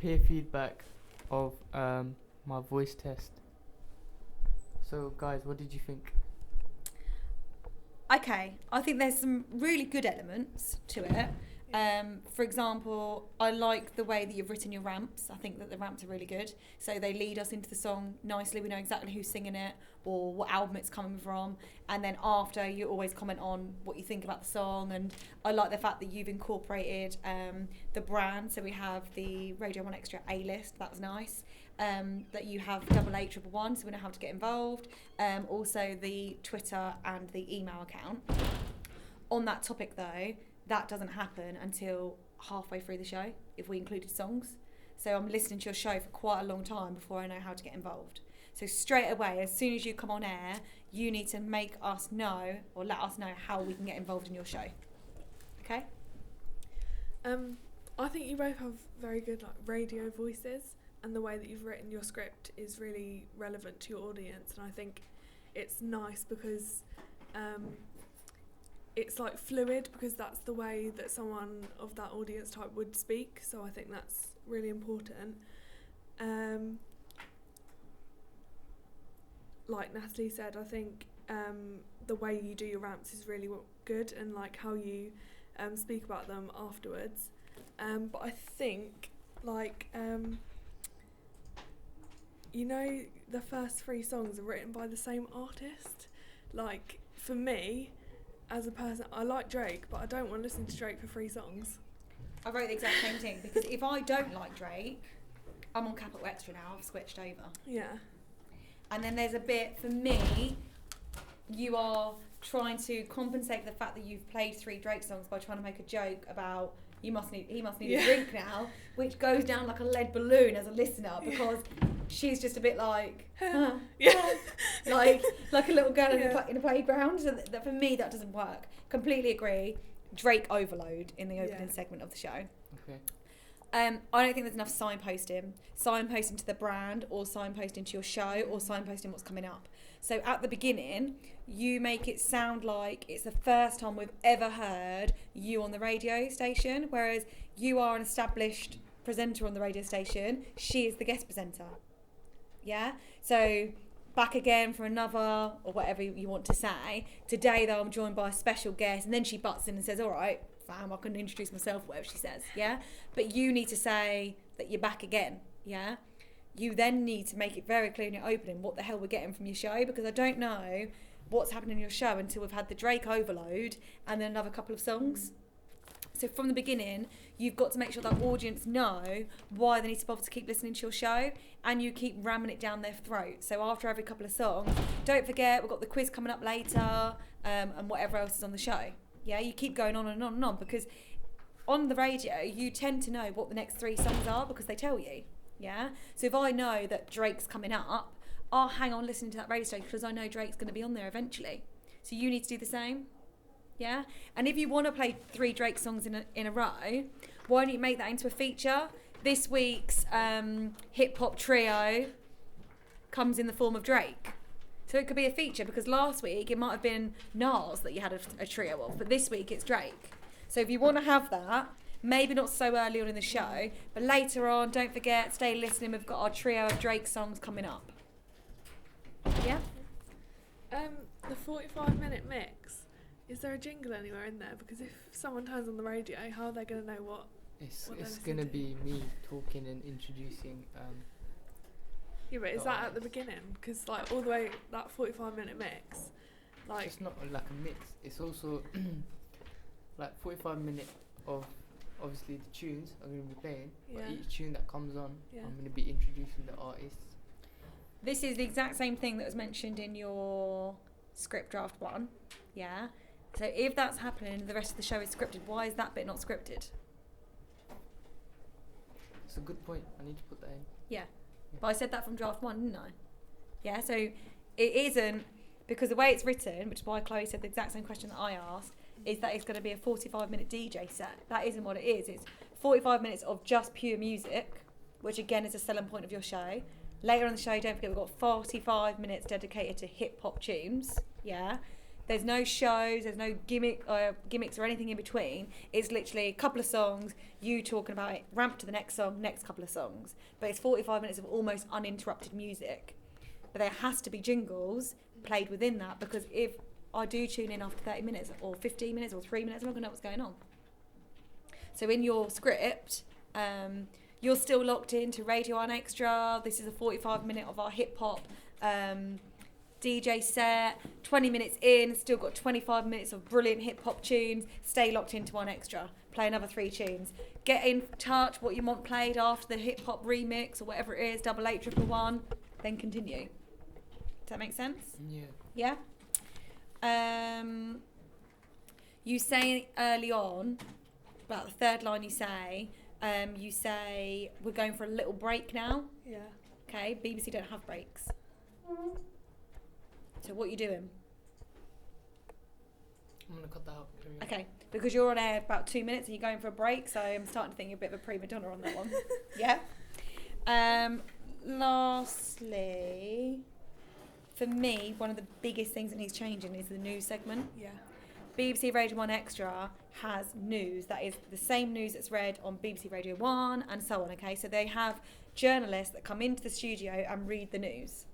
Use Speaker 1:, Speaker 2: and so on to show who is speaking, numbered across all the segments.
Speaker 1: peer feedback of my voice test. So, guys, what did you think?
Speaker 2: Okay, I think there's some really good elements to it. For example, I like the way that you've written your ramps. I think that the ramps are really good. So they lead us into the song nicely. We know exactly who's singing it or what album it's coming from. And then after, you always comment on what you think about the song. And I like the fact that you've incorporated the brand. So we have the Radio 1 Extra A-list. That was nice. That you have 88811, so we know how to get involved. Also the Twitter and the email account. On that topic though, that doesn't happen until halfway through the show if we included songs. So I'm listening to your show for quite a long time before I know how to get involved. So straight away, as soon as you come on air, you need to make us know or let us know how we can get involved in your show. Okay?
Speaker 3: I think you both have very good radio voices, and the way that you've written your script is really relevant to your audience, and I think it's nice because it's fluid, because that's the way that someone of that audience type would speak, so I think that's really important. Like Natalie said, I think the way you do your ramps is really good, and how you speak about them afterwards. But I think the first 3 songs are written by the same artist. For me, as a person, I like Drake, but I don't want to listen to Drake for 3 songs.
Speaker 2: I wrote the exact same thing, because if I don't like Drake, I'm on Capital Extra now, I've switched over.
Speaker 3: Yeah.
Speaker 2: And then there's a bit, for me, you are trying to compensate for the fact that you've played 3 Drake songs by trying to make a joke about he must need a drink now, which goes down like a lead balloon as a listener, because she's just a bit like a little girl in a playground. So that for me, that doesn't work. Completely agree. Drake overload in the opening segment of the show.
Speaker 1: Okay.
Speaker 2: I don't think there's enough signposting to the brand, or signposting to your show, or signposting what's coming up. So at the beginning, you make it sound like it's the first time we've ever heard you on the radio station, whereas you are an established presenter on the radio station. She is the guest presenter. Yeah? So back again for another, or whatever you want to say. Today, though, I'm joined by a special guest, and then she butts in and says, all right, fam, I can introduce myself, whatever she says, yeah? But you need to say that you're back again, yeah? You then need to make it very clear in your opening what the hell we're getting from your show, because I don't know what's happening in your show until we've had the Drake overload and then another couple of songs. So from the beginning, you've got to make sure that audience know why they need to bother to keep listening to your show, and you keep ramming it down their throat. So after every couple of songs, don't forget, we've got the quiz coming up later, and whatever else is on the show. Yeah, you keep going on and on and on, because on the radio, you tend to know what the next 3 songs are because they tell you. Yeah? So if I know that Drake's coming up, I'll hang on listening to that radio station because I know Drake's going to be on there eventually. So you need to do the same. Yeah? And if you want to play 3 Drake songs in a row, why don't you make that into a feature? This week's hip-hop trio comes in the form of Drake. So it could be a feature, because last week it might have been Nas that you had a trio of, but this week it's Drake. So if you want to have that, maybe not so early on in the show, but later on, don't forget, stay listening, we've got our trio of Drake songs coming up. Yeah?
Speaker 3: The 45-minute mix, is there a jingle anywhere in there? Because if someone turns on the radio, how are they going to know what
Speaker 1: It's going to be me talking and introducing...
Speaker 3: Yeah, but is that at the beginning? Because all the way, that 45-minute mix,
Speaker 1: It's not like a mix. It's also 45 minutes of, obviously, the tunes I'm going to be playing.
Speaker 3: Yeah.
Speaker 1: But each tune that comes on, I'm going to be introducing the artists.
Speaker 2: This is the exact same thing that was mentioned in your script draft 1. Yeah? So if that's happening and the rest of the show is scripted, why is that bit not scripted?
Speaker 1: It's a good point. I need to put that in.
Speaker 2: Yeah. But I said that from draft 1, didn't I? Yeah, so it isn't, because the way it's written, which is why Chloe said the exact same question that I asked, is that it's going to be a 45-minute DJ set. That isn't what it is. It's 45 minutes of just pure music, which again is a selling point of your show. Later on the show, don't forget, we've got 45 minutes dedicated to hip-hop tunes, yeah? There's no shows, there's no gimmicks or anything in between. It's literally a couple of songs, you talking about it, ramp to the next song, next couple of songs. But it's 45 minutes of almost uninterrupted music. But there has to be jingles played within that, because if I do tune in after 30 minutes or 15 minutes or 3 minutes, I'm not going to know what's going on. So in your script, you're still locked into Radio 1 Extra. This is a 45 minute of our hip hop DJ set. 20 minutes in, still got 25 minutes of brilliant hip hop tunes. Stay locked into 1 Extra. Play another 3 tunes. Get in touch what you want played after the hip hop remix or whatever it is, 8811, then continue. Does that make sense?
Speaker 1: Yeah.
Speaker 2: Yeah? You say early on, about the third line you say, we're going for a little break now.
Speaker 3: Yeah.
Speaker 2: Okay, BBC don't have breaks. So what are you doing?
Speaker 1: I'm going to cut that out. Carry on.
Speaker 2: Okay, because you're on air about 2 minutes and you're going for a break, so I'm starting to think you're a bit of a prima donna on that one. Yeah? Lastly, for me, one of the biggest things that needs changing is the news segment.
Speaker 3: Yeah.
Speaker 2: BBC Radio 1 Extra has news that is the same news that's read on BBC Radio 1 and so on, okay? So they have journalists that come into the studio and read the news.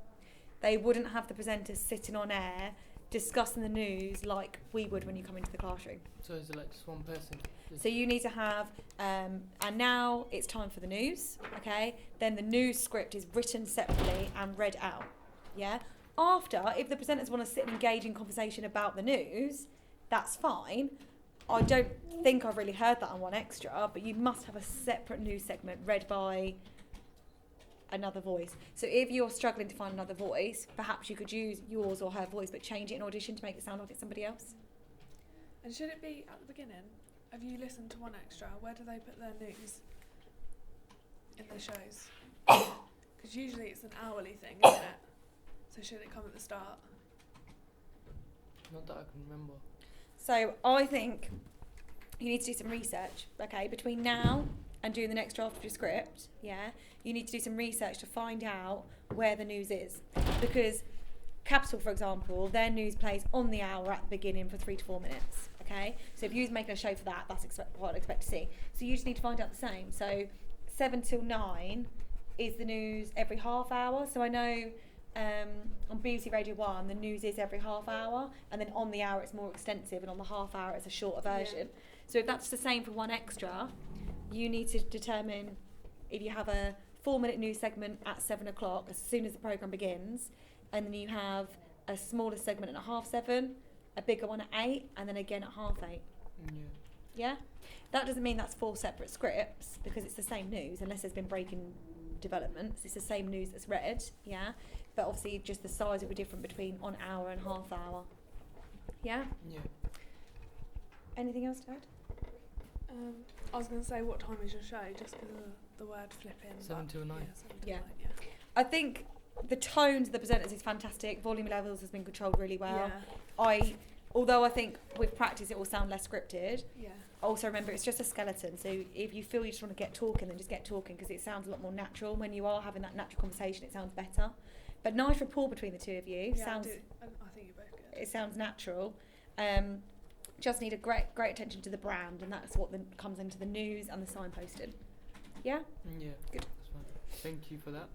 Speaker 2: They wouldn't have the presenters sitting on air discussing the news like we would when you come into the classroom.
Speaker 1: So is it like just one person?
Speaker 2: So you need to have, and now it's time for the news, okay? Then the news script is written separately and read out, yeah? After, if the presenters want to sit and engage in conversation about the news, that's fine. I don't think I've really heard that on 1 Extra, but you must have a separate news segment read by another voice. So if you're struggling to find another voice, perhaps you could use yours or her voice, but change it in audition to make it sound like it's somebody else.
Speaker 3: And should it be at the beginning? Have you listened to 1 Extra? Where do they put their news in the shows? Because usually it's an hourly thing, isn't it? So should it come at the start?
Speaker 1: Not that I can remember.
Speaker 2: So I think you need to do some research, okay, between now and doing the next draft of your script, yeah, you need to do some research to find out where the news is. Because Capital, for example, their news plays on the hour at the beginning for 3 to 4 minutes, okay? So if you're making a show for that, that's what I'd expect to see. So you just need to find out the same. So 7 till 9 is the news every half hour. So I know on BBC Radio 1, the news is every half hour, and then on the hour it's more extensive, and on the half hour it's a shorter version. Yeah. So if that's the same for 1 Extra, you need to determine if you have a 4-minute news segment at 7 o'clock as soon as the programme begins, and then you have a smaller segment at 7:30, a bigger one at 8, and then again at 8:30.
Speaker 1: Yeah.
Speaker 2: Yeah? That doesn't mean that's 4 separate scripts, because it's the same news, unless there's been breaking developments. It's the same news that's read, yeah? But obviously just the size will be different between on hour and half hour. Yeah?
Speaker 1: Yeah.
Speaker 2: Anything else to add?
Speaker 3: I was going to say, what time is your show? Just because of the word flipping.
Speaker 1: 7 till 9.
Speaker 3: Yeah, 7 till
Speaker 2: Yeah.
Speaker 3: 9, yeah.
Speaker 2: I think the tones of the presenters is fantastic. Volume levels has been controlled really well.
Speaker 3: Yeah.
Speaker 2: Although I think with practice it will sound less scripted.
Speaker 3: Yeah.
Speaker 2: Also remember, it's just a skeleton. So if you feel you just want to get talking, then just get talking, because it sounds a lot more natural. When you are having that natural conversation, it sounds better. But nice rapport between the two of you.
Speaker 3: Yeah,
Speaker 2: Sounds.
Speaker 3: I think you're both good.
Speaker 2: It sounds natural. Just need a great attention to the brand, and that's what comes into the news and the signposting. Yeah?
Speaker 1: Yeah.
Speaker 2: Good.
Speaker 1: That's fine. Thank you for that.